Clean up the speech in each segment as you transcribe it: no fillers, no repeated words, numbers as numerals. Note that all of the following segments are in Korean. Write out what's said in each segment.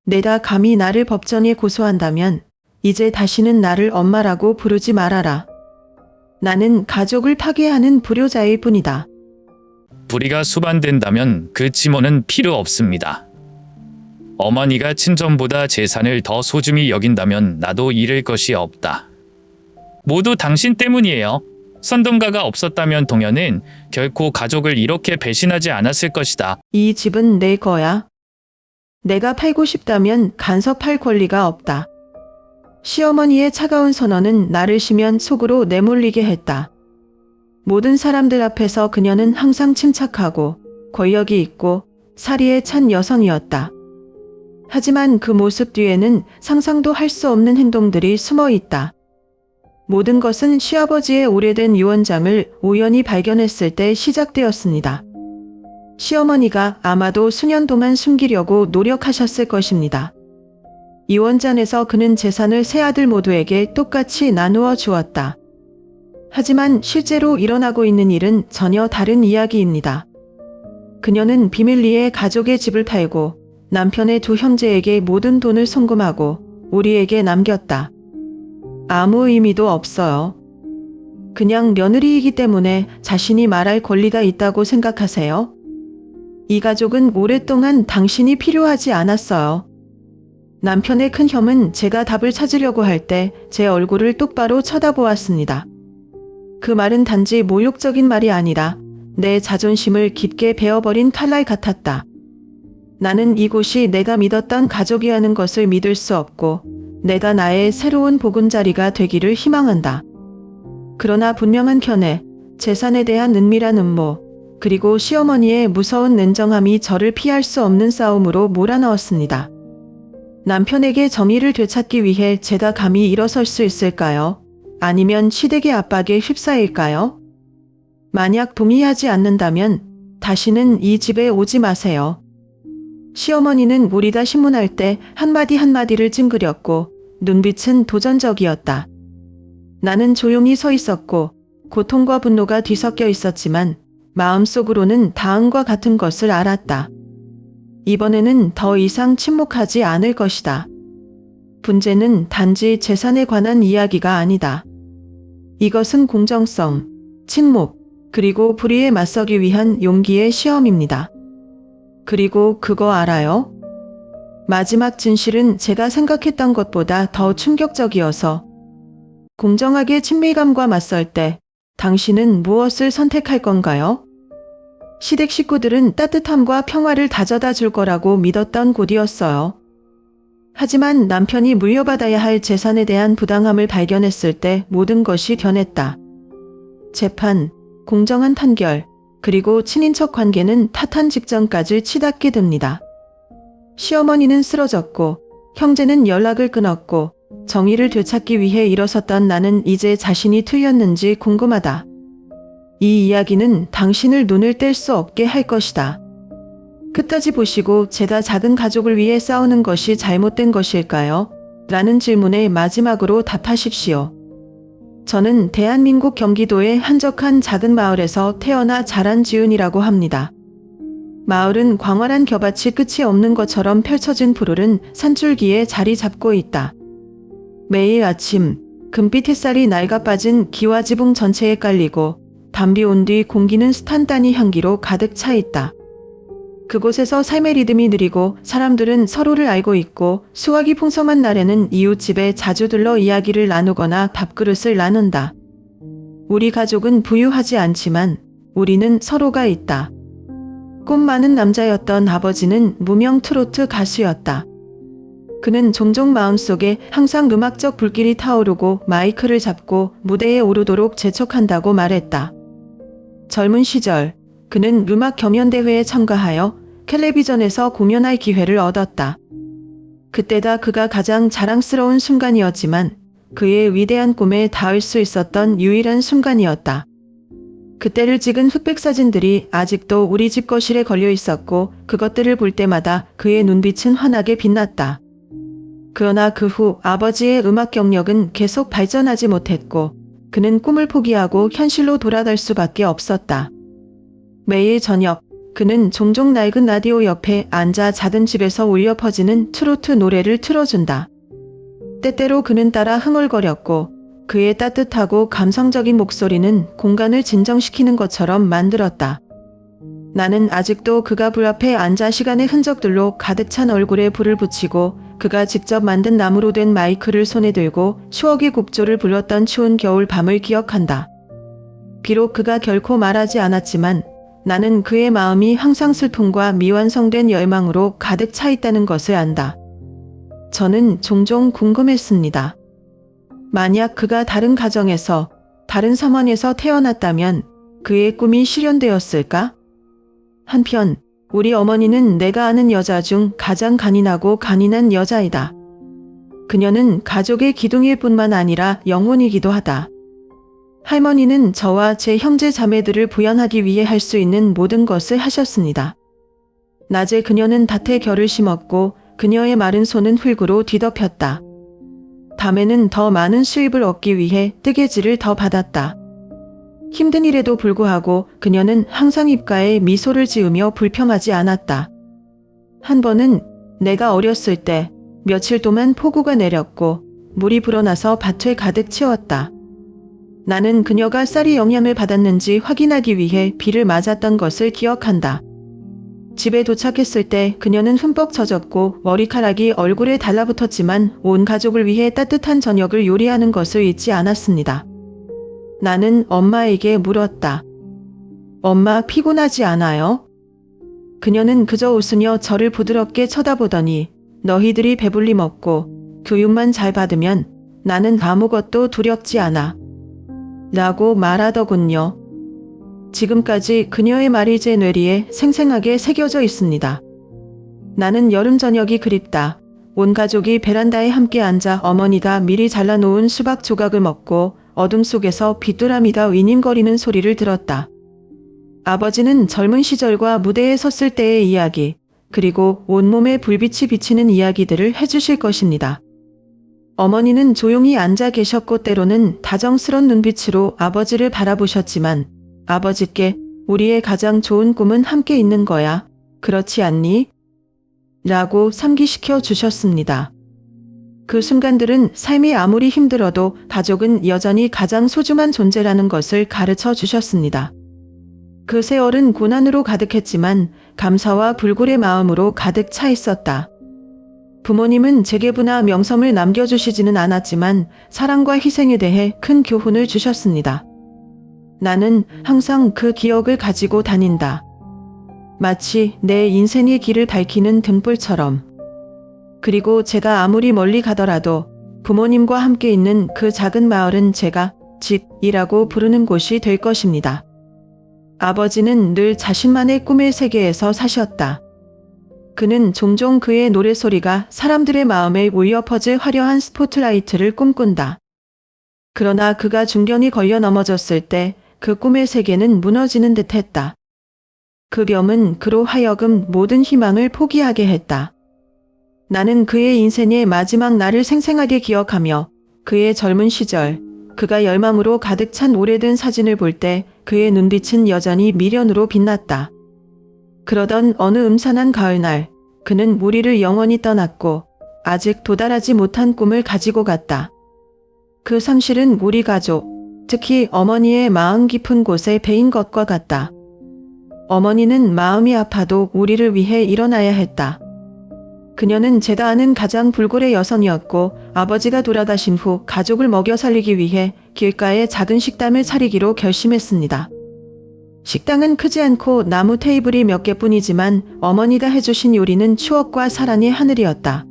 내가 감히 나를 법정에 고소한다면 이제 다시는 나를 엄마라고 부르지 말아라. 나는 가족을 파괴하는 불효자일 뿐이다. 불의가 수반된다면 그 증오는 필요 없습니다. 어머니가 친정보다 재산을 더 소중히 여긴다면 나도 잃을 것이 없다. 모두 당신 때문이에요. 선동가가 없었다면 동현은 결코 가족을 이렇게 배신하지 않았을 것이다. 이 집은 내 거야. 내가 팔고 싶다면 간섭할 권리가 없다. 시어머니의 차가운 선언은 나를 심연 속으로 내몰리게 했다. 모든 사람들 앞에서 그녀는 항상 침착하고 권력이 있고 사리에 찬 여성이었다. 하지만 그 모습 뒤에는 상상도 할 수 없는 행동들이 숨어 있다. 모든 것은 시아버지의 오래된 유언장을 우연히 발견했을 때 시작되었습니다. 시어머니가 아마도 수년 동안 숨기려고 노력하셨을 것입니다. 유언장에서 그는 재산을 세 아들 모두에게 똑같이 나누어 주었다. 하지만 실제로 일어나고 있는 일은 전혀 다른 이야기입니다. 그녀는 비밀리에 가족의 집을 팔고 남편의 두 형제에게 모든 돈을 송금하고 우리에게 남겼다. 아무 의미도 없어요. 그냥 며느리이기 때문에 자신이 말할 권리가 있다고 생각하세요? 이 가족은 오랫동안 당신이 필요하지 않았어요. 남편의 큰 혐은 제가 답을 찾으려고 할 때 제 얼굴을 똑바로 쳐다보았습니다. 그 말은 단지 모욕적인 말이 아니라 내 자존심을 깊게 베어버린 칼날 같았다. 나는 이곳이 내가 믿었던 가족이라는 것을 믿을 수 없고 내가 나의 새로운 보금자리가 되기를 희망한다. 그러나 분명한 견해, 재산에 대한 은밀한 음모, 그리고 시어머니의 무서운 냉정함이 저를 피할 수 없는 싸움으로 몰아넣었습니다. 남편에게 정의를 되찾기 위해 제가 감히 일어설 수 있을까요? 아니면 시댁의 압박에 휩싸일까요? 만약 동의하지 않는다면 다시는 이 집에 오지 마세요. 시어머니는 우리가 신문할 때 한마디 한마디를 찡그렸고 눈빛은 도전적이었다. 나는 조용히 서 있었고 고통과 분노가 뒤섞여 있었지만 마음속으로는 다음과 같은 것을 알았다. 이번에는 더 이상 침묵하지 않을 것이다. 문제는 단지 재산에 관한 이야기가 아니다. 이것은 공정성, 침묵, 그리고 불의에 맞서기 위한 용기의 시험입니다. 그리고 그거 알아요? 마지막 진실은 제가 생각했던 것보다 더 충격적이어서 공정하게 친밀감과 맞설 때 당신은 무엇을 선택할 건가요? 시댁 식구들은 따뜻함과 평화를 다져다 줄 거라고 믿었던 곳이었어요. 하지만 남편이 물려받아야 할 재산에 대한 부당함을 발견했을 때 모든 것이 변했다. 재판, 공정한 판결, 그리고 친인척 관계는 타탄 직전까지 치닫게 됩니다. 시어머니는 쓰러졌고 형제는 연락을 끊었고 정의를 되찾기 위해 일어섰던 나는 이제 자신이 틀렸는지 궁금하다. 이 이야기는 당신을 눈을 뗄 수 없게 할 것이다. 끝까지 보시고 제가 작은 가족을 위해 싸우는 것이 잘못된 것일까요? 라는 질문에 마지막으로 답하십시오. 저는 대한민국 경기도의 한적한 작은 마을에서 태어나 자란 지은이라고 합니다. 마을은 광활한 겨밭이 끝이 없는 것처럼 펼쳐진 푸르른 산줄기에 자리 잡고 있다. 매일 아침 금빛 햇살이 낡아 빠진 기와 지붕 전체에 깔리고 담비 온 뒤 공기는 스탄단이 향기로 가득 차 있다. 그곳에서 삶의 리듬이 느리고 사람들은 서로를 알고 있고 수확이 풍성한 날에는 이웃집에 자주 들러 이야기를 나누거나 밥그릇을 나눈다. 우리 가족은 부유하지 않지만 우리는 서로가 있다. 꿈 많은 남자였던 아버지는 무명 트로트 가수였다. 그는 종종 마음속에 항상 음악적 불길이 타오르고 마이크를 잡고 무대에 오르도록 재촉한다고 말했다. 젊은 시절 그는 음악 경연대회에 참가하여 텔레비전에서 공연할 기회를 얻었다. 그때가 그가 가장 자랑스러운 순간이었지만 그의 위대한 꿈에 닿을 수 있었던 유일한 순간이었다. 그때를 찍은 흑백 사진들이 아직도 우리 집 거실에 걸려 있었고 그것들을 볼 때마다 그의 눈빛은 환하게 빛났다. 그러나 그 후 아버지의 음악 경력은 계속 발전하지 못했고 그는 꿈을 포기하고 현실로 돌아갈 수밖에 없었다. 매일 저녁 그는 종종 낡은 라디오 옆에 앉아 작은 집에서 울려 퍼지는 트로트 노래를 틀어준다. 때때로 그는 따라 흥얼거렸고 그의 따뜻하고 감성적인 목소리는 공간을 진정시키는 것처럼 만들었다. 나는 아직도 그가 불 앞에 앉아 시간의 흔적들로 가득 찬 얼굴에 불을 붙이고 그가 직접 만든 나무로 된 마이크를 손에 들고 추억의 곡조를 불렀던 추운 겨울 밤을 기억한다. 비록 그가 결코 말하지 않았지만 나는 그의 마음이 항상 슬픔과 미완성된 열망으로 가득 차 있다는 것을 안다. 저는 종종 궁금했습니다. 만약 그가 다른 가정에서, 다른 서원에서 태어났다면 그의 꿈이 실현되었을까? 한편 우리 어머니는 내가 아는 여자 중 가장 간인하고 간인한 여자이다. 그녀는 가족의 기둥일 뿐만 아니라 영혼이기도 하다. 할머니는 저와 제 형제 자매들을 부양하기 위해 할 수 있는 모든 것을 하셨습니다. 낮에 그녀는 밭에 겨를 심었고 그녀의 마른 손은 흙으로 뒤덮였다. 밤에는 더 많은 수입을 얻기 위해 뜨개질을 더 받았다. 힘든 일에도 불구하고 그녀는 항상 입가에 미소를 지으며 불평하지 않았다. 한 번은 내가 어렸을 때 며칠 동안 폭우가 내렸고 물이 불어나서 밭을 가득 채웠다. 나는 그녀가 쌀이 영향을 받았는지 확인하기 위해 비를 맞았던 것을 기억한다. 집에 도착했을 때 그녀는 흠뻑 젖었고 머리카락이 얼굴에 달라붙었지만 온 가족을 위해 따뜻한 저녁을 요리하는 것을 잊지 않았습니다. 나는 엄마에게 물었다. 엄마 피곤하지 않아요? 그녀는 그저 웃으며 저를 부드럽게 쳐다보더니 너희들이 배불리 먹고 교육만 잘 받으면 나는 아무것도 두렵지 않아. 라고 말하더군요. 지금까지 그녀의 말이 제 뇌리에 생생하게 새겨져 있습니다. 나는 여름 저녁이 그립다. 온 가족이 베란다에 함께 앉아 어머니가 미리 잘라놓은 수박 조각을 먹고 어둠 속에서 비뚜라미가 위님거리는 소리를 들었다. 아버지는 젊은 시절과 무대에 섰을 때의 이야기, 그리고 온몸에 불빛이 비치는 이야기들을 해주실 것입니다. 어머니는 조용히 앉아 계셨고 때로는 다정스런 눈빛으로 아버지를 바라보셨지만 아버지께 우리의 가장 좋은 꿈은 함께 있는 거야. 그렇지 않니? 라고 상기시켜 주셨습니다. 그 순간들은 삶이 아무리 힘들어도 가족은 여전히 가장 소중한 존재라는 것을 가르쳐 주셨습니다. 그 세월은 고난으로 가득했지만 감사와 불굴의 마음으로 가득 차 있었다. 부모님은 재계부나 명성을 남겨주시지는 않았지만 사랑과 희생에 대해 큰 교훈을 주셨습니다. 나는 항상 그 기억을 가지고 다닌다. 마치 내 인생의 길을 밝히는 등불처럼. 그리고 제가 아무리 멀리 가더라도 부모님과 함께 있는 그 작은 마을은 제가 집이라고 부르는 곳이 될 것입니다. 아버지는 늘 자신만의 꿈의 세계에서 사셨다. 그는 종종 그의 노래소리가 사람들의 마음에 울려 퍼질 화려한 스포트라이트를 꿈꾼다. 그러나 그가 중견이 걸려 넘어졌을 때 그 꿈의 세계는 무너지는 듯했다. 그 병은 그로 하여금 모든 희망을 포기하게 했다. 나는 그의 인생의 마지막 날을 생생하게 기억하며 그의 젊은 시절, 그가 열망으로 가득 찬 오래된 사진을 볼 때 그의 눈빛은 여전히 미련으로 빛났다. 그러던 어느 음산한 가을날, 그는 우리를 영원히 떠났고 아직 도달하지 못한 꿈을 가지고 갔다. 그 상실은 우리 가족, 특히 어머니의 마음 깊은 곳에 베인 것과 같다. 어머니는 마음이 아파도 우리를 위해 일어나야 했다. 그녀는 제가 아는 가장 불굴의 여성이었고 아버지가 돌아가신 후 가족을 먹여 살리기 위해 길가에 작은 식당을 차리기로 결심했습니다. 식당은 크지 않고 나무 테이블이 몇 개뿐이지만 어머니가 해주신 요리는 추억과 사랑의 하늘이었다.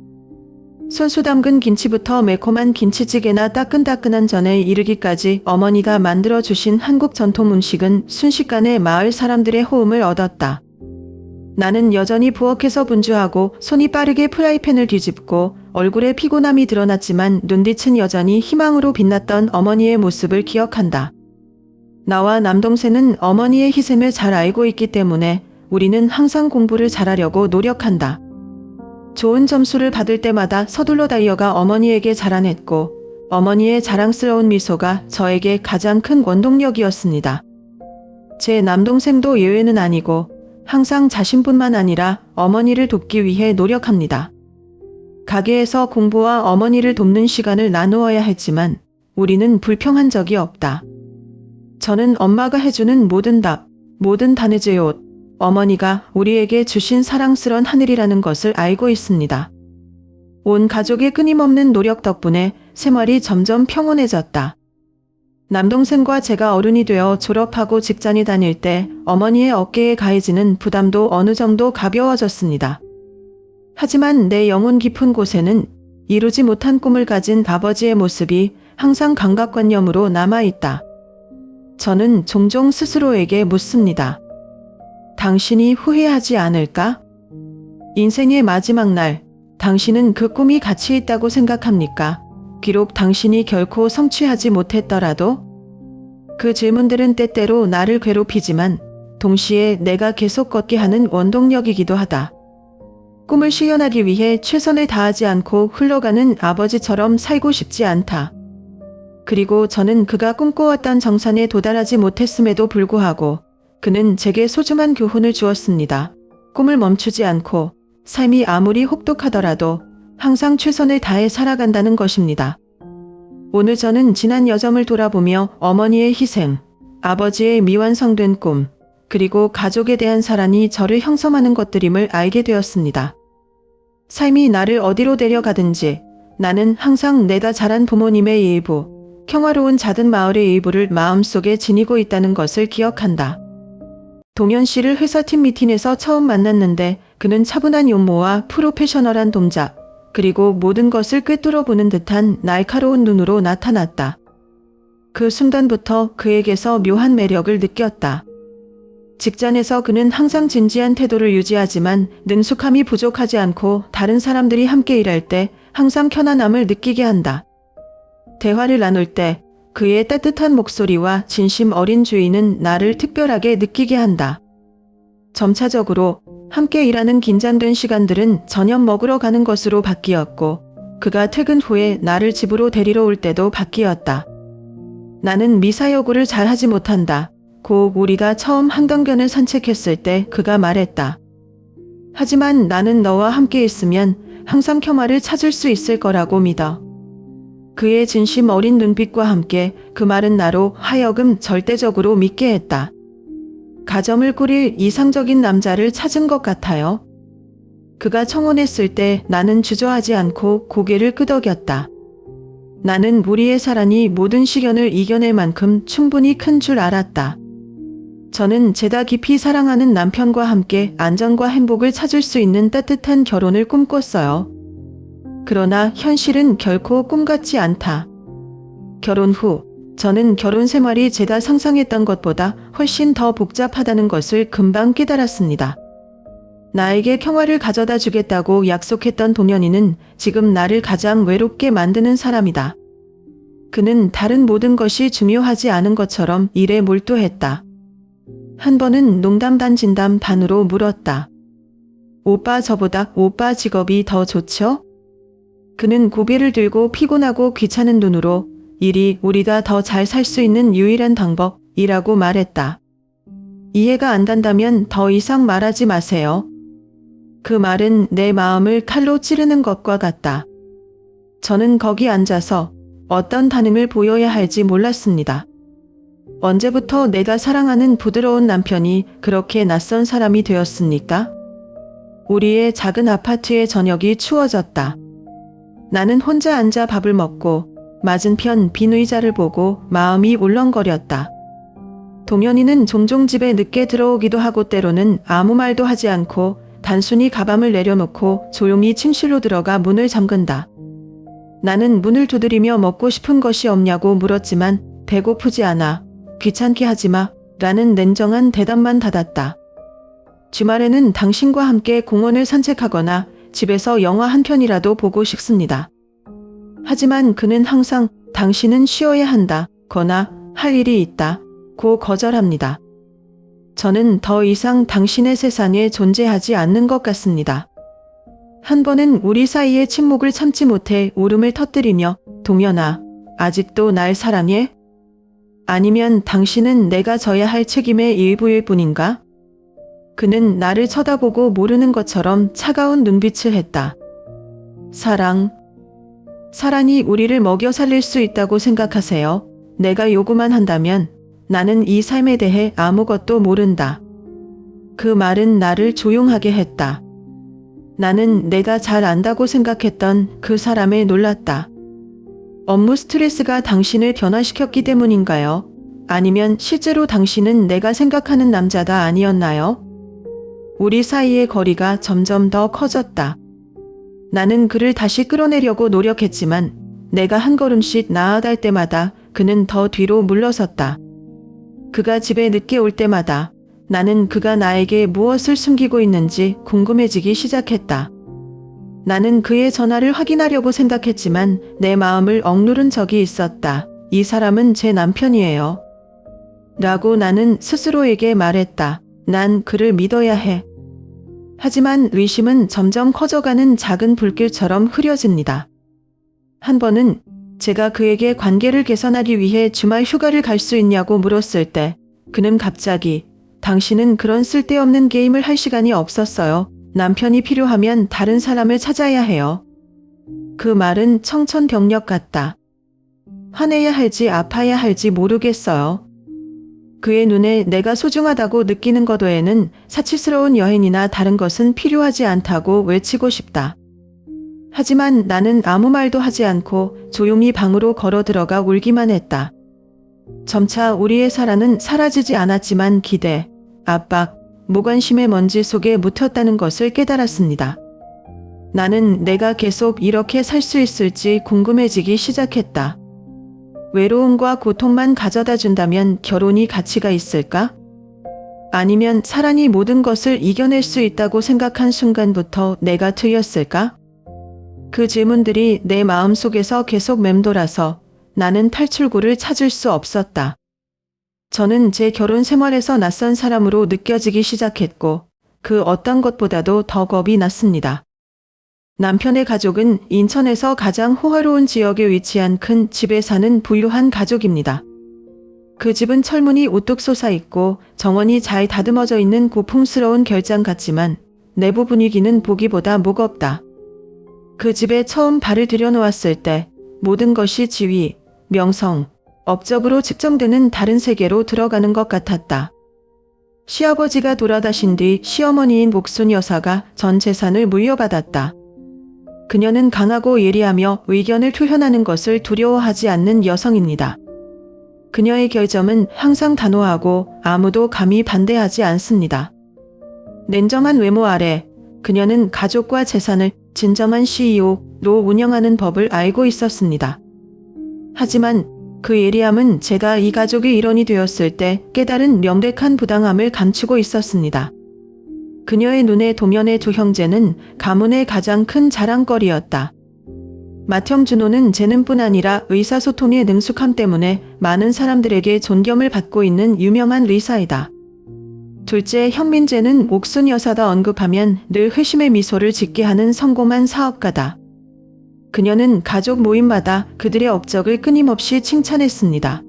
손수 담근 김치부터 매콤한 김치찌개나 따끈따끈한 전에 이르기까지 어머니가 만들어주신 한국 전통 음식은 순식간에 마을 사람들의 호응을 얻었다. 나는 여전히 부엌에서 분주하고 손이 빠르게 프라이팬을 뒤집고 얼굴에 피곤함이 드러났지만 눈빛은 여전히 희망으로 빛났던 어머니의 모습을 기억한다. 나와 남동생은 어머니의 희생을 잘 알고 있기 때문에 우리는 항상 공부를 잘하려고 노력한다. 좋은 점수를 받을 때마다 서둘러 달려가 어머니에게 자랑했고 어머니의 자랑스러운 미소가 저에게 가장 큰 원동력이었습니다. 제 남동생도 예외는 아니고 항상 자신뿐만 아니라 어머니를 돕기 위해 노력합니다. 가게에서 공부와 어머니를 돕는 시간을 나누어야 했지만 우리는 불평한 적이 없다. 저는 엄마가 해주는 모든 답, 모든 다느제의 옷, 어머니가 우리에게 주신 사랑스런 하늘이라는 것을 알고 있습니다. 온 가족의 끊임없는 노력 덕분에 생활이 점점 평온해졌다. 남동생과 제가 어른이 되어 졸업하고 직장에 다닐 때 어머니의 어깨에 가해지는 부담도 어느 정도 가벼워졌습니다. 하지만 내 영혼 깊은 곳에는 이루지 못한 꿈을 가진 아버지의 모습이 항상 강각관념으로 남아있다. 저는 종종 스스로에게 묻습니다. 당신이 후회하지 않을까? 인생의 마지막 날, 당신은 그 꿈이 가치 있다고 생각합니까? 비록 당신이 결코 성취하지 못했더라도? 그 질문들은 때때로 나를 괴롭히지만 동시에 내가 계속 걷게 하는 원동력이기도 하다. 꿈을 실현하기 위해 최선을 다하지 않고 흘러가는 아버지처럼 살고 싶지 않다. 그리고 저는 그가 꿈꿔왔던 정산에 도달하지 못했음에도 불구하고 그는 제게 소중한 교훈을 주었습니다. 꿈을 멈추지 않고 삶이 아무리 혹독하더라도 항상 최선을 다해 살아간다는 것입니다. 오늘 저는 지난 여정을 돌아보며 어머니의 희생, 아버지의 미완성된 꿈, 그리고 가족에 대한 사랑이 저를 형성하는 것들임을 알게 되었습니다. 삶이 나를 어디로 데려가든지 나는 항상 내가 자란 부모님의 일부, 평화로운 작은 마을의 일부를 마음속에 지니고 있다는 것을 기억한다. 동현 씨를 회사팀 미팅에서 처음 만났는데 그는 차분한 용모와 프로페셔널한 동작, 그리고 모든 것을 꿰뚫어 보는 듯한 날카로운 눈으로 나타났다. 그 순간부터 그에게서 묘한 매력을 느꼈다. 직장에서 그는 항상 진지한 태도를 유지하지만 능숙함이 부족하지 않고 다른 사람들이 함께 일할 때 항상 편안함을 느끼게 한다. 대화를 나눌 때 그의 따뜻한 목소리와 진심 어린 주의는 나를 특별하게 느끼게 한다. 점차적으로 함께 일하는 긴장된 시간들은 저녁 먹으러 가는 것으로 바뀌었고 그가 퇴근 후에 나를 집으로 데리러 올 때도 바뀌었다. 나는 미사여구를 잘 하지 못한다. 고 우리가 처음 한강변을 산책했을 때 그가 말했다. 하지만 나는 너와 함께 있으면 항상 켜마를 찾을 수 있을 거라고 믿어. 그의 진심 어린 눈빛과 함께 그 말은 나로 하여금 절대적으로 믿게 했다. 가정을 꾸릴 이상적인 남자를 찾은 것 같아요. 그가 청혼했을 때 나는 주저하지 않고 고개를 끄덕였다. 나는 우리의 사랑이 모든 시련을 이겨낼 만큼 충분히 큰 줄 알았다. 저는 제다 깊이 사랑하는 남편과 함께 안정과 행복을 찾을 수 있는 따뜻한 결혼을 꿈꿨어요. 그러나 현실은 결코 꿈 같지 않다. 결혼 후 저는 결혼 생활이 제가 상상했던 것보다 훨씬 더 복잡하다는 것을 금방 깨달았습니다. 나에게 평화를 가져다 주겠다고 약속했던 동현이는 지금 나를 가장 외롭게 만드는 사람이다. 그는 다른 모든 것이 중요하지 않은 것처럼 일에 몰두했다. 한 번은 농담 반 진담 반으로 물었다. 오빠 저보다 오빠 직업이 더 좋죠? 그는 고개를 들고 피곤하고 귀찮은 눈으로 일이 우리가 더 잘 살 수 있는 유일한 방법이라고 말했다. 이해가 안 간다면 더 이상 말하지 마세요. 그 말은 내 마음을 칼로 찌르는 것과 같다. 저는 거기 앉아서 어떤 반응을 보여야 할지 몰랐습니다. 언제부터 내가 사랑하는 부드러운 남편이 그렇게 낯선 사람이 되었습니까? 우리의 작은 아파트의 저녁이 추워졌다. 나는 혼자 앉아 밥을 먹고 맞은편 빈 의자를 보고 마음이 울렁거렸다. 동현이는 종종 집에 늦게 들어오기도 하고 때로는 아무 말도 하지 않고 단순히 가방을 내려놓고 조용히 침실로 들어가 문을 잠근다. 나는 문을 두드리며 먹고 싶은 것이 없냐고 물었지만 배고프지 않아. 귀찮게 하지 마. 라는 냉정한 대답만 받았다. 주말에는 당신과 함께 공원을 산책하거나 집에서 영화 한 편이라도 보고 싶습니다. 하지만 그는 항상 당신은 쉬어야 한다. 거나 할 일이 있다. 고 거절합니다. 저는 더 이상 당신의 세상에 존재하지 않는 것 같습니다. 한 번은 우리 사이의 침묵을 참지 못해 울음을 터뜨리며 동현아, 아직도 날 사랑해? 아니면 당신은 내가 져야 할 책임의 일부일 뿐인가? 그는 나를 쳐다보고 모르는 것처럼 차가운 눈빛을 했다. 사랑이 우리를 먹여 살릴 수 있다고 생각하세요? 내가 요구만 한다면 나는 이 삶에 대해 아무것도 모른다. 그 말은 나를 조용하게 했다. 나는 내가 잘 안다고 생각했던 그 사람에 놀랐다. 업무 스트레스가 당신을 변화시켰기 때문인가요? 아니면 실제로 당신은 내가 생각하는 남자가 아니었나요? 우리 사이의 거리가 점점 더 커졌다. 나는 그를 다시 끌어내려고 노력했지만 내가 한 걸음씩 나아갈 때마다 그는 더 뒤로 물러섰다. 그가 집에 늦게 올 때마다 나는 그가 나에게 무엇을 숨기고 있는지 궁금해지기 시작했다. 나는 그의 전화를 확인하려고 생각했지만 내 마음을 억누른 적이 있었다. 이 사람은 제 남편이에요. 라고 나는 스스로에게 말했다. 난 그를 믿어야 해. 하지만 의심은 점점 커져가는 작은 불길처럼 흐려집니다. 한 번은 제가 그에게 관계를 개선하기 위해 주말 휴가를 갈 수 있냐고 물었을 때 그는 갑자기 당신은 그런 쓸데없는 게임을 할 시간이 없었어요. 남편이 필요하면 다른 사람을 찾아야 해요. 그 말은 청천벽력 같다. 화내야 할지 아파야 할지 모르겠어요. 그의 눈에 내가 소중하다고 느끼는 것 외에는 사치스러운 여행이나 다른 것은 필요하지 않다고 외치고 싶다. 하지만 나는 아무 말도 하지 않고 조용히 방으로 걸어 들어가 울기만 했다. 점차 우리의 사랑은 사라지지 않았지만 기대, 압박, 무관심의 먼지 속에 묻혔다는 것을 깨달았습니다. 나는 내가 계속 이렇게 살 수 있을지 궁금해지기 시작했다. 외로움과 고통만 가져다 준다면 결혼이 가치가 있을까? 아니면 사랑이 모든 것을 이겨낼 수 있다고 생각한 순간부터 내가 틀렸을까? 그 질문들이 내 마음속에서 계속 맴돌아서 나는 탈출구를 찾을 수 없었다. 저는 제 결혼 생활에서 낯선 사람으로 느껴지기 시작했고 그 어떤 것보다도 더 겁이 났습니다. 남편의 가족은 인천에서 가장 호화로운 지역에 위치한 큰 집에 사는 부유한 가족입니다. 그 집은 철문이 우뚝 솟아 있고 정원이 잘 다듬어져 있는 고풍스러운 결장 같지만 내부 분위기는 보기보다 무겁다. 그 집에 처음 발을 들여놓았을 때 모든 것이 지위, 명성, 업적으로 측정되는 다른 세계로 들어가는 것 같았다. 시아버지가 돌아가신 뒤 시어머니인 목순 여사가 전 재산을 물려받았다. 그녀는 강하고 예리하며 의견을 표현하는 것을 두려워하지 않는 여성입니다. 그녀의 결점은 항상 단호하고 아무도 감히 반대하지 않습니다. 냉정한 외모 아래 그녀는 가족과 재산을 진정한 CEO로 운영하는 법을 알고 있었습니다. 하지만 그 예리함은 제가 이 가족의 일원이 되었을 때 깨달은 명백한 부당함을 감추고 있었습니다. 그녀의 눈에 도면의 두 형제는 가문의 가장 큰 자랑거리였다. 맏형 준호는 재능뿐 아니라 의사소통의 능숙함 때문에 많은 사람들에게 존경을 받고 있는 유명한 의사이다. 둘째 현민재는 옥순 여사가 언급하면 늘 회심의 미소를 짓게 하는 성공한 사업가다. 그녀는 가족 모임마다 그들의 업적을 끊임없이 칭찬했습니다.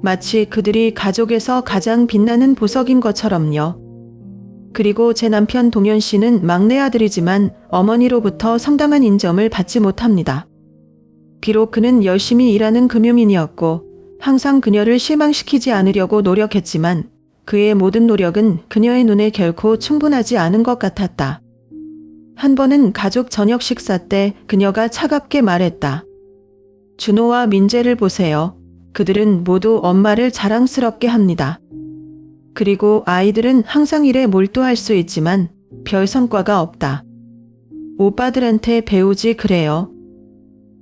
마치 그들이 가족에서 가장 빛나는 보석인 것처럼요. 그리고 제 남편 동현 씨는 막내 아들이지만 어머니로부터 상당한 인정을 받지 못합니다. 비록 그는 열심히 일하는 금융인이었고 항상 그녀를 실망시키지 않으려고 노력했지만 그의 모든 노력은 그녀의 눈에 결코 충분하지 않은 것 같았다. 한 번은 가족 저녁 식사 때 그녀가 차갑게 말했다. 준호와 민재를 보세요. 그들은 모두 엄마를 자랑스럽게 합니다. 그리고 아이들은 항상 일에 몰두할 수 있지만 별 성과가 없다. 오빠들한테 배우지 그래요.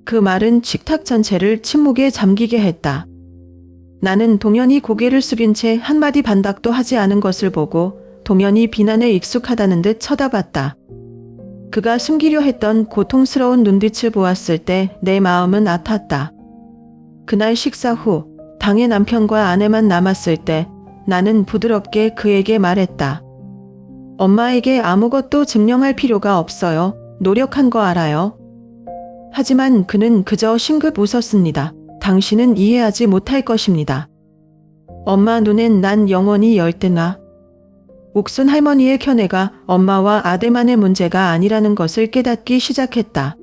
그 말은 식탁 전체를 침묵에 잠기게 했다. 나는 동현이 고개를 숙인 채 한마디 반박도 하지 않은 것을 보고 동현이 비난에 익숙하다는 듯 쳐다봤다. 그가 숨기려 했던 고통스러운 눈빛을 보았을 때 내 마음은 아팠다. 그날 식사 후 당의 남편과 아내만 남았을 때 나는 부드럽게 그에게 말했다. 엄마에게 아무것도 증명할 필요가 없어요. 노력한 거 알아요. 하지만 그는 그저 싱긋 웃었습니다. 당신은 이해하지 못할 것입니다. 엄마 눈엔 난 영원히 열대나. 옥순 할머니의 견해가 엄마와 아들만의 문제가 아니라는 것을 깨닫기 시작했다.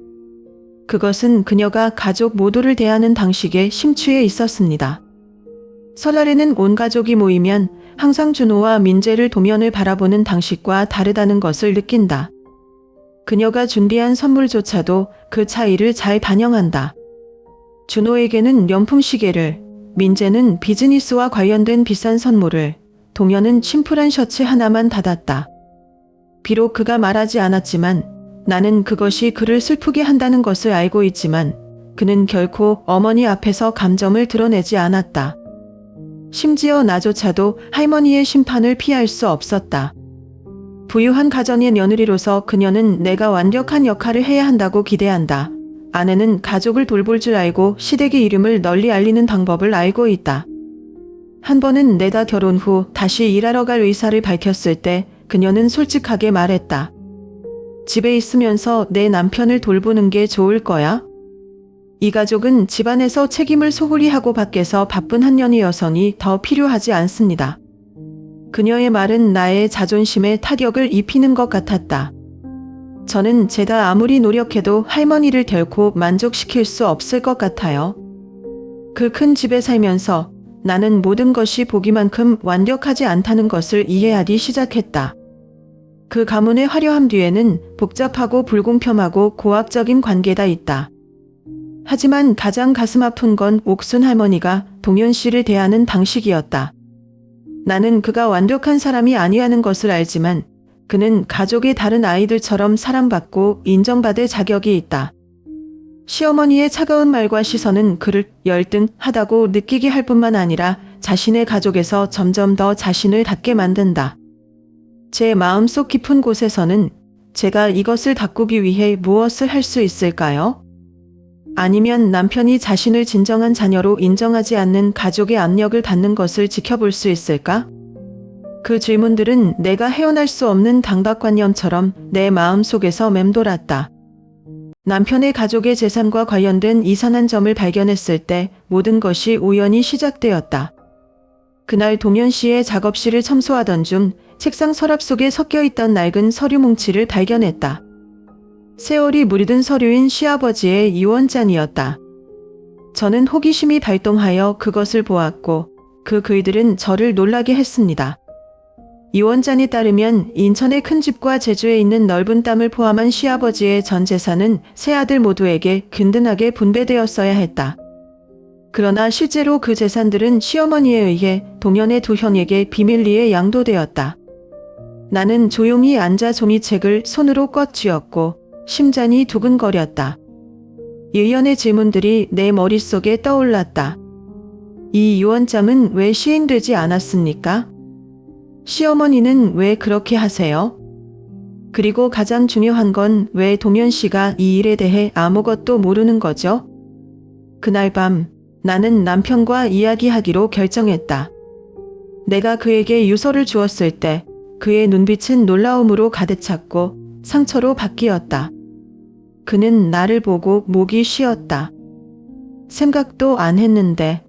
그것은 그녀가 가족 모두를 대하는 방식에 심취해 있었습니다. 설날에는 온 가족이 모이면 항상 준호와 민재를 도면을 바라보는 방식과 다르다는 것을 느낀다. 그녀가 준비한 선물조차도 그 차이를 잘 반영한다. 준호에게는 명품 시계를, 민재는 비즈니스와 관련된 비싼 선물을, 동현은 심플한 셔츠 하나만 받았다. 비록 그가 말하지 않았지만 나는 그것이 그를 슬프게 한다는 것을 알고 있지만 그는 결코 어머니 앞에서 감정을 드러내지 않았다. 심지어 나조차도 할머니의 심판을 피할 수 없었다. 부유한 가정의 며느리로서 그녀는 내가 완벽한 역할을 해야 한다고 기대한다. 아내는 가족을 돌볼 줄 알고 시댁의 이름을 널리 알리는 방법을 알고 있다. 한 번은 내가 결혼 후 다시 일하러 갈 의사를 밝혔을 때 그녀는 솔직하게 말했다. 집에 있으면서 내 남편을 돌보는 게 좋을 거야? 이 가족은 집안에서 책임을 소홀히 하고 밖에서 바쁜 한년의 여성이 더 필요하지 않습니다. 그녀의 말은 나의 자존심에 타격을 입히는 것 같았다. 저는 제가 아무리 노력해도 할머니를 결코 만족시킬 수 없을 것 같아요. 그 큰 집에 살면서 나는 모든 것이 보기만큼 완벽하지 않다는 것을 이해하기 시작했다. 그 가문의 화려함 뒤에는 복잡하고 불공평하고 고압적인 관계가 있다. 하지만 가장 가슴 아픈 건 옥순 할머니가 동현 씨를 대하는 방식이었다. 나는 그가 완벽한 사람이 아니라는 것을 알지만 그는 가족의 다른 아이들처럼 사랑받고 인정받을 자격이 있다. 시어머니의 차가운 말과 시선은 그를 열등하다고 느끼게 할 뿐만 아니라 자신의 가족에서 점점 더 자신을 닫게 만든다. 제 마음속 깊은 곳에서는 제가 이것을 바꾸기 위해 무엇을 할 수 있을까요? 아니면 남편이 자신을 진정한 자녀로 인정하지 않는 가족의 압력을 받는 것을 지켜볼 수 있을까? 그 질문들은 내가 헤어날 수 없는 강박관념처럼 내 마음속에서 맴돌았다. 남편의 가족의 재산과 관련된 이상한 점을 발견했을 때 모든 것이 우연히 시작되었다. 그날 동현 씨의 작업실을 청소하던 중 책상 서랍 속에 섞여있던 낡은 서류 뭉치를 발견했다. 세월이 무르든 서류인 시아버지의 유언장이었다. 저는 호기심이 발동하여 그것을 보았고 그 글들은 저를 놀라게 했습니다. 유언장에 따르면 인천의 큰 집과 제주에 있는 넓은 땅을 포함한 시아버지의 전 재산은 세 아들 모두에게 균등하게 분배되었어야 했다. 그러나 실제로 그 재산들은 시어머니에 의해 동현의 두 형에게 비밀리에 양도되었다. 나는 조용히 앉아 종이책을 손으로 꽉 쥐었고 심장이 두근거렸다. 일련의 질문들이 내 머릿속에 떠올랐다. 이 유언장은 왜 시행되지 않았습니까? 시어머니는 왜 그렇게 하세요? 그리고 가장 중요한 건 왜 동현 씨가 이 일에 대해 아무것도 모르는 거죠? 그날 밤 나는 남편과 이야기하기로 결정했다. 내가 그에게 유서를 주었을 때 그의 눈빛은 놀라움으로 가득 찼고 상처로 바뀌었다. 그는 나를 보고 목이 쉬었다. 생각도 안 했는데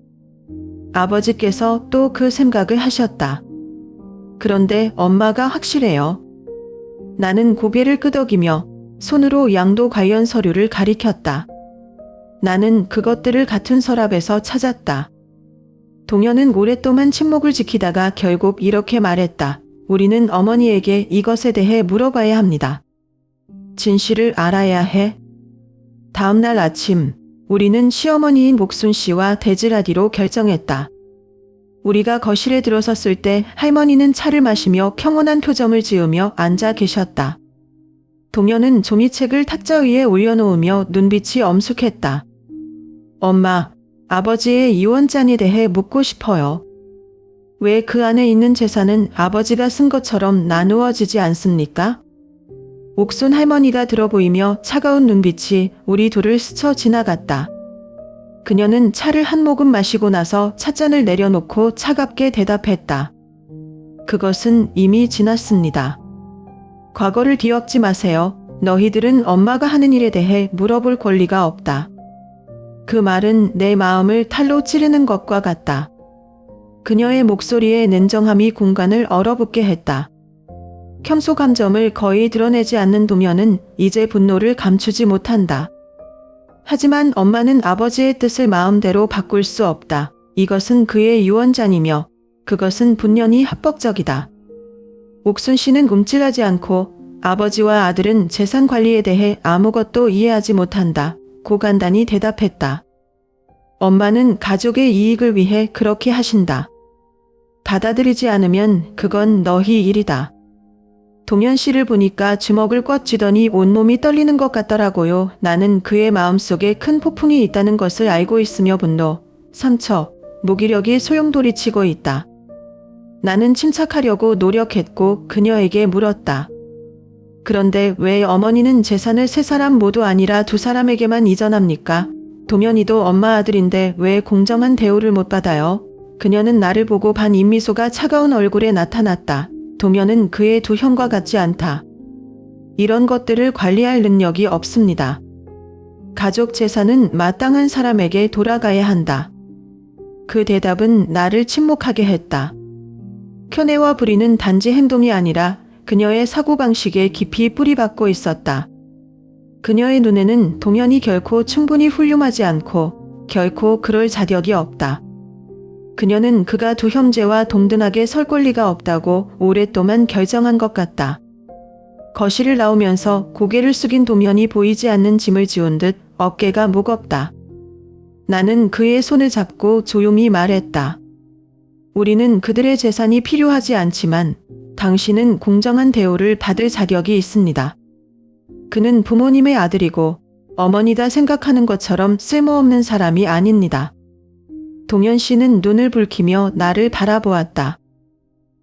아버지께서 또 그 생각을 하셨다. 그런데 엄마가 확실해요. 나는 고개를 끄덕이며 손으로 양도 관련 서류를 가리켰다. 나는 그것들을 같은 서랍에서 찾았다. 동현은 오랫동안 침묵을 지키다가 결국 이렇게 말했다. 우리는 어머니에게 이것에 대해 물어봐야 합니다. 진실을 알아야 해. 다음 날 아침, 우리는 시어머니인 목순 씨와 대질하기로 결정했다. 우리가 거실에 들어섰을 때 할머니는 차를 마시며 평온한 표정을 지으며 앉아 계셨다. 동현은 종이책을 탁자 위에 올려놓으며 눈빛이 엄숙했다. 엄마, 아버지의 유언장에 대해 묻고 싶어요. 왜 그 안에 있는 재산은 아버지가 쓴 것처럼 나누어지지 않습니까? 옥순 할머니가 들어보이며 차가운 눈빛이 우리 둘을 스쳐 지나갔다. 그녀는 차를 한 모금 마시고 나서 찻잔을 내려놓고 차갑게 대답했다. 그것은 이미 지났습니다. 과거를 뒤엎지 마세요. 너희들은 엄마가 하는 일에 대해 물어볼 권리가 없다. 그 말은 내 마음을 칼로 찌르는 것과 같다. 그녀의 목소리에 냉정함이 공간을 얼어붙게 했다. 겸소 감정을 거의 드러내지 않는 도면은 이제 분노를 감추지 못한다. 하지만 엄마는 아버지의 뜻을 마음대로 바꿀 수 없다. 이것은 그의 유언장이며 그것은 분명히 합법적이다. 옥순 씨는 움찔하지 않고 아버지와 아들은 재산 관리에 대해 아무것도 이해하지 못한다. 고 간단히 대답했다. 엄마는 가족의 이익을 위해 그렇게 하신다. 받아들이지 않으면 그건 너희 일이다. 동현 씨를 보니까 주먹을 꽉 쥐더니 온몸이 떨리는 것 같더라고요. 나는 그의 마음속에 큰 폭풍이 있다는 것을 알고 있으며 분노, 상처, 무기력이 소용돌이치고 있다. 나는 침착하려고 노력했고 그녀에게 물었다. 그런데 왜 어머니는 재산을 세 사람 모두 아니라 두 사람에게만 이전합니까? 동현이도 엄마 아들인데 왜 공정한 대우를 못 받아요? 그녀는 나를 보고 반인미소가 차가운 얼굴에 나타났다. 동현은 그의 두 형과 같지 않다. 이런 것들을 관리할 능력이 없습니다. 가족 재산은 마땅한 사람에게 돌아가야 한다. 그 대답은 나를 침묵하게 했다. 켜내와 부리는 단지 행동이 아니라 그녀의 사고방식에 깊이 뿌리박고 있었다. 그녀의 눈에는 동현이 결코 충분히 훌륭하지 않고 결코 그럴 자격이 없다. 그녀는 그가 두 형제와 동등하게 설 권리가 없다고 오랫동안 결정한 것 같다. 거실을 나오면서 고개를 숙인 동현이 보이지 않는 짐을 지운 듯 어깨가 무겁다. 나는 그의 손을 잡고 조용히 말했다. 우리는 그들의 재산이 필요하지 않지만 당신은 공정한 대우를 받을 자격이 있습니다. 그는 부모님의 아들이고 어머니다 생각하는 것처럼 쓸모없는 사람이 아닙니다. 동현 씨는 눈을 붉히며 나를 바라보았다.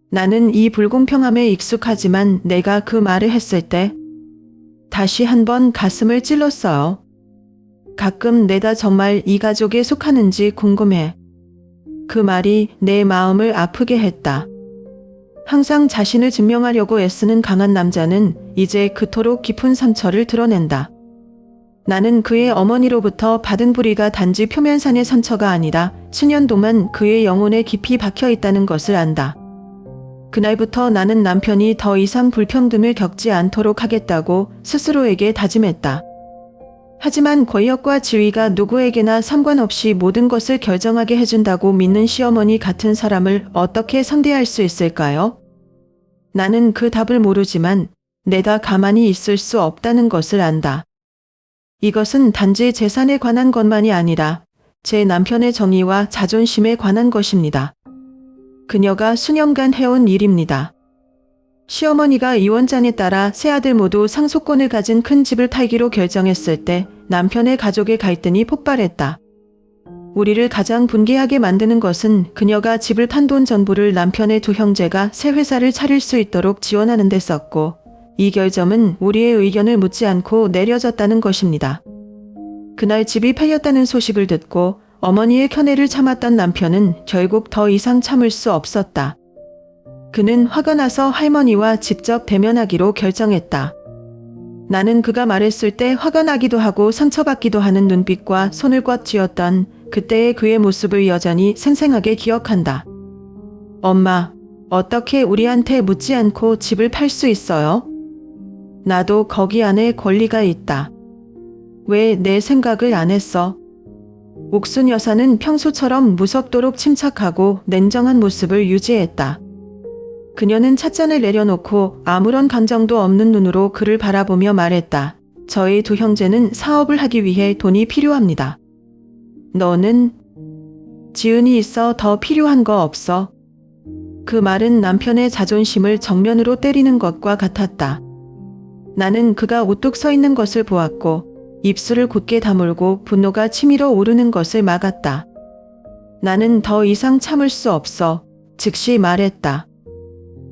나는 이 불공평함에 익숙하지만 내가 그 말을 했을 때 다시 한번 가슴을 찔렀어요. 가끔 내가 정말 이 가족에 속하는지 궁금해. 그 말이 내 마음을 아프게 했다. 항상 자신을 증명하려고 애쓰는 강한 남자는 이제 그토록 깊은 상처를 드러낸다. 나는 그의 어머니로부터 받은 불의가 단지 표면상의 상처가 아니라 수년 동안 그의 영혼에 깊이 박혀 있다는 것을 안다. 그날부터 나는 남편이 더 이상 불평등을 겪지 않도록 하겠다고 스스로에게 다짐했다. 하지만 권력과 지위가 누구에게나 상관없이 모든 것을 결정하게 해준다고 믿는 시어머니 같은 사람을 어떻게 상대할 수 있을까요? 나는 그 답을 모르지만 내가 가만히 있을 수 없다는 것을 안다. 이것은 단지 재산에 관한 것만이 아니라 제 남편의 정의와 자존심에 관한 것입니다. 그녀가 수년간 해온 일입니다. 시어머니가 이원장에 따라 세 아들 모두 상속권을 가진 큰 집을 팔기로 결정했을 때 남편의 가족의 갈등이 폭발했다. 우리를 가장 분개하게 만드는 것은 그녀가 집을 판 돈 전부를 남편의 두 형제가 새 회사를 차릴 수 있도록 지원하는 데 썼고 이 결정은 우리의 의견을 묻지 않고 내려졌다는 것입니다. 그날 집이 팔렸다는 소식을 듣고 어머니의 견해를 참았던 남편은 결국 더 이상 참을 수 없었다. 그는 화가 나서 할머니와 직접 대면하기로 결정했다. 나는 그가 말했을 때 화가 나기도 하고 상처받기도 하는 눈빛과 손을 꽉 쥐었던 그때의 그의 모습을 여전히 생생하게 기억한다. 엄마, 어떻게 우리한테 묻지 않고 집을 팔 수 있어요? 나도 거기 안에 권리가 있다. 왜 내 생각을 안 했어? 옥순 여사는 평소처럼 무섭도록 침착하고 냉정한 모습을 유지했다. 그녀는 찻잔을 내려놓고 아무런 감정도 없는 눈으로 그를 바라보며 말했다. 저희 두 형제는 사업을 하기 위해 돈이 필요합니다. 너는? 지은이 있어 더 필요한 거 없어? 그 말은 남편의 자존심을 정면으로 때리는 것과 같았다. 나는 그가 우뚝 서 있는 것을 보았고 입술을 굳게 다물고 분노가 치밀어 오르는 것을 막았다. 나는 더 이상 참을 수 없어. 즉시 말했다.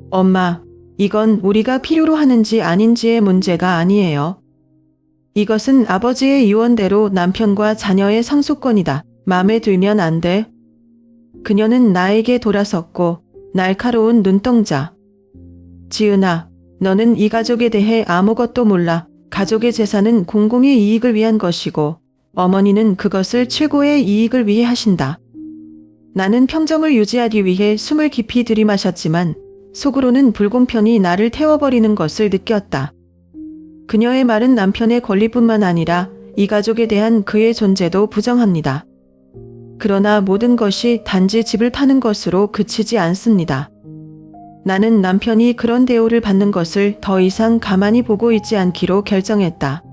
엄마, 이건 우리가 필요로 하는지 아닌지의 문제가 아니에요. 이것은 아버지의 유언대로 남편과 자녀의 상속권이다. 맘에 들면 안 돼. 그녀는 나에게 돌아섰고 날카로운 눈동자. 지은아, 너는 이 가족에 대해 아무것도 몰라. 가족의 재산은 공공의 이익을 위한 것이고 어머니는 그것을 최고의 이익을 위해 하신다. 나는 평정을 유지하기 위해 숨을 깊이 들이마셨지만 속으로는 불공평이 나를 태워버리는 것을 느꼈다. 그녀의 말은 남편의 권리뿐만 아니라 이 가족에 대한 그의 존재도 부정합니다. 그러나 모든 것이 단지 집을 파는 것으로 그치지 않습니다. 나는 남편이 그런 대우를 받는 것을 더 이상 가만히 보고 있지 않기로 결정했다.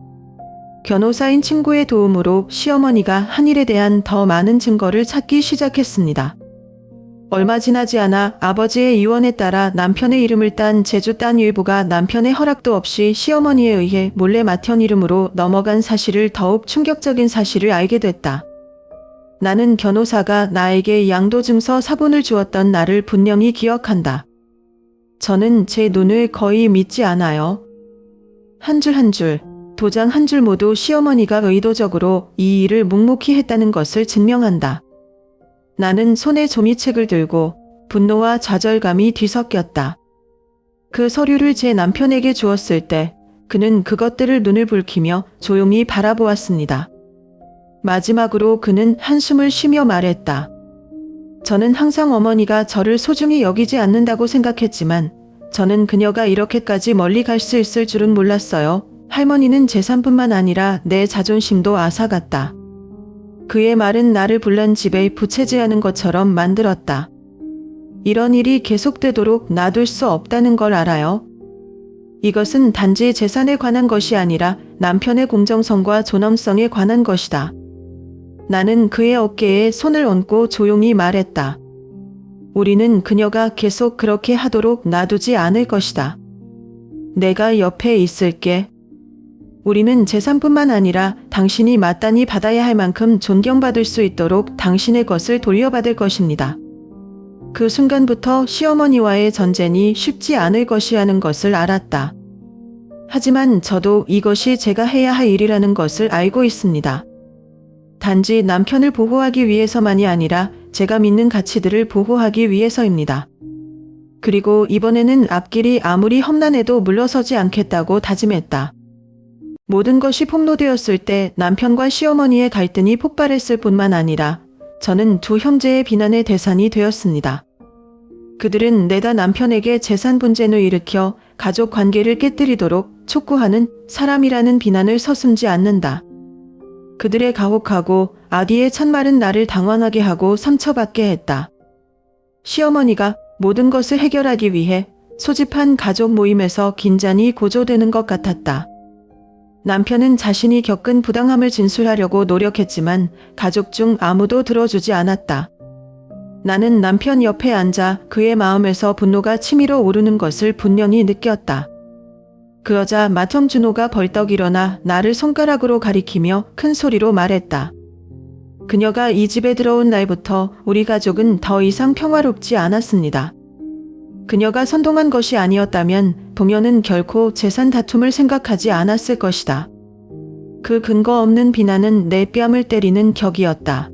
변호사인 친구의 도움으로 시어머니가 한 일에 대한 더 많은 증거를 찾기 시작했습니다. 얼마 지나지 않아 아버지의 유언에 따라 남편의 이름을 딴 제주 땅 일부가 남편의 허락도 없이 시어머니에 의해 몰래 맏형 이름으로 넘어간 사실을 더욱 충격적인 사실을 알게 됐다. 나는 변호사가 나에게 양도증서 사본을 주었던 날을 분명히 기억한다. 저는 제 눈을 거의 믿지 않아요. 한 줄 한 줄, 도장 한 줄 모두 시어머니가 의도적으로 이 일을 묵묵히 했다는 것을 증명한다. 나는 손에 종이책을 들고 분노와 좌절감이 뒤섞였다. 그 서류를 제 남편에게 주었을 때 그는 그것들을 눈을 붉히며 조용히 바라보았습니다. 마지막으로 그는 한숨을 쉬며 말했다. 저는 항상 어머니가 저를 소중히 여기지 않는다고 생각했지만 저는 그녀가 이렇게까지 멀리 갈 수 있을 줄은 몰랐어요. 할머니는 재산뿐만 아니라 내 자존심도 앗아갔다. 그의 말은 나를 불난 집에 부채질하는 것처럼 만들었다. 이런 일이 계속되도록 놔둘 수 없다는 걸 알아요. 이것은 단지 재산에 관한 것이 아니라 남편의 공정성과 존엄성에 관한 것이다. 나는 그의 어깨에 손을 얹고 조용히 말했다. 우리는 그녀가 계속 그렇게 하도록 놔두지 않을 것이다. 내가 옆에 있을게. 우리는 재산뿐만 아니라 당신이 마땅히 받아야 할 만큼 존경받을 수 있도록 당신의 것을 돌려받을 것입니다. 그 순간부터 시어머니와의 전쟁이 쉽지 않을 것이라는 것을 알았다. 하지만 저도 이것이 제가 해야 할 일이라는 것을 알고 있습니다. 단지 남편을 보호하기 위해서만이 아니라 제가 믿는 가치들을 보호하기 위해서입니다. 그리고 이번에는 앞길이 아무리 험난해도 물러서지 않겠다고 다짐했다. 모든 것이 폭로되었을 때 남편과 시어머니의 갈등이 폭발했을 뿐만 아니라 저는 두 형제의 비난의 대상이 되었습니다. 그들은 내가 남편에게 재산 분쟁을 일으켜 가족 관계를 깨뜨리도록 촉구하는 사람이라는 비난을 서슴지 않는다. 그들의 가혹하고 악의의 찬말은 나를 당황하게 하고 상처받게 했다. 시어머니가 모든 것을 해결하기 위해 소집한 가족 모임에서 긴장이 고조되는 것 같았다. 남편은 자신이 겪은 부당함을 진술하려고 노력했지만 가족 중 아무도 들어주지 않았다. 나는 남편 옆에 앉아 그의 마음에서 분노가 치밀어 오르는 것을 분명히 느꼈다. 그러자 맏형 준호가 벌떡 일어나 나를 손가락으로 가리키며 큰 소리로 말했다. 그녀가 이 집에 들어온 날부터 우리 가족은 더 이상 평화롭지 않았습니다. 그녀가 선동한 것이 아니었다면 부녀는 결코 재산 다툼을 생각하지 않았을 것이다. 그 근거 없는 비난은 내 뺨을 때리는 격이었다.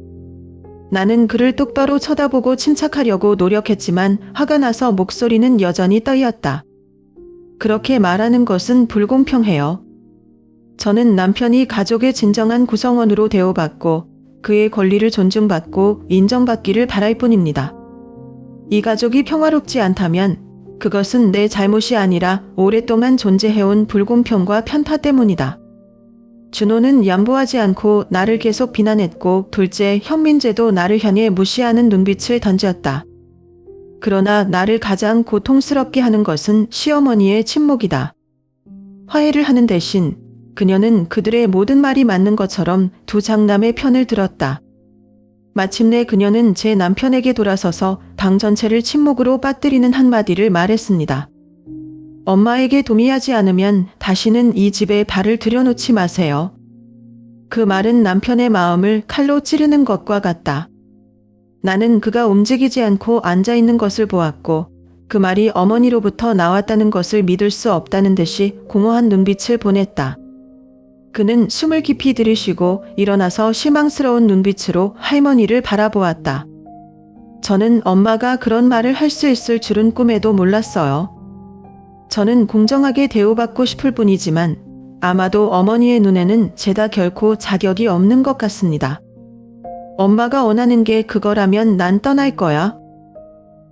나는 그를 똑바로 쳐다보고 침착하려고 노력했지만 화가 나서 목소리는 여전히 떨렸다. 그렇게 말하는 것은 불공평해요. 저는 남편이 가족의 진정한 구성원으로 대우받고 그의 권리를 존중받고 인정받기를 바랄 뿐입니다. 이 가족이 평화롭지 않다면 그것은 내 잘못이 아니라 오랫동안 존재해온 불공평과 편파 때문이다. 준호는 양보하지 않고 나를 계속 비난했고 둘째 현민재도 나를 향해 무시하는 눈빛을 던졌다. 그러나 나를 가장 고통스럽게 하는 것은 시어머니의 침묵이다. 화해를 하는 대신 그녀는 그들의 모든 말이 맞는 것처럼 두 장남의 편을 들었다. 마침내 그녀는 제 남편에게 돌아서서 방 전체를 침묵으로 빠뜨리는 한마디를 말했습니다. 엄마에게 동의하지 않으면 다시는 이 집에 발을 들여놓지 마세요. 그 말은 남편의 마음을 칼로 찌르는 것과 같다. 나는 그가 움직이지 않고 앉아있는 것을 보았고 그 말이 어머니로부터 나왔다는 것을 믿을 수 없다는 듯이 공허한 눈빛을 보냈다. 그는 숨을 깊이 들이쉬고 일어나서 실망스러운 눈빛으로 할머니를 바라보았다. 저는 엄마가 그런 말을 할 수 있을 줄은 꿈에도 몰랐어요. 저는 공정하게 대우받고 싶을 뿐이지만 아마도 어머니의 눈에는 제가 결코 자격이 없는 것 같습니다. 엄마가 원하는 게 그거라면 난 떠날 거야.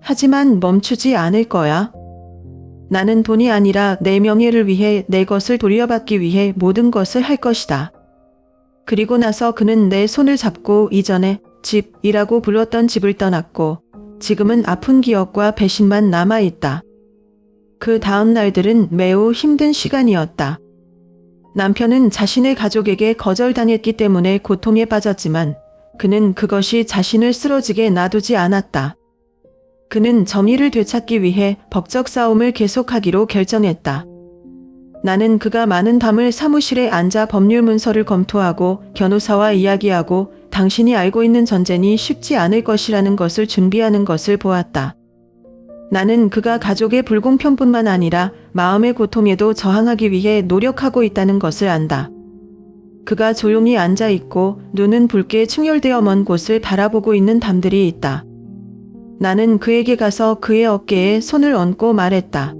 하지만 멈추지 않을 거야. 나는 돈이 아니라 내 명예를 위해 내 것을 돌려받기 위해 모든 것을 할 것이다. 그리고 나서 그는 내 손을 잡고 이전에 집이라고 불렀던 집을 떠났고 지금은 아픈 기억과 배신만 남아있다. 그 다음 날들은 매우 힘든 시간이었다. 남편은 자신의 가족에게 거절당했기 때문에 고통에 빠졌지만 그는 그것이 자신을 쓰러지게 놔두지 않았다. 그는 정의를 되찾기 위해 법적 싸움을 계속하기로 결정했다. 나는 그가 많은 밤을 사무실에 앉아 법률 문서를 검토하고 변호사와 이야기하고 당신이 알고 있는 전쟁이 쉽지 않을 것이라는 것을 준비하는 것을 보았다. 나는 그가 가족의 불공평뿐만 아니라 마음의 고통에도 저항하기 위해 노력하고 있다는 것을 안다. 그가 조용히 앉아 있고 눈은 붉게 충혈되어 먼 곳을 바라보고 있는 담들이 있다. 나는 그에게 가서 그의 어깨에 손을 얹고 말했다.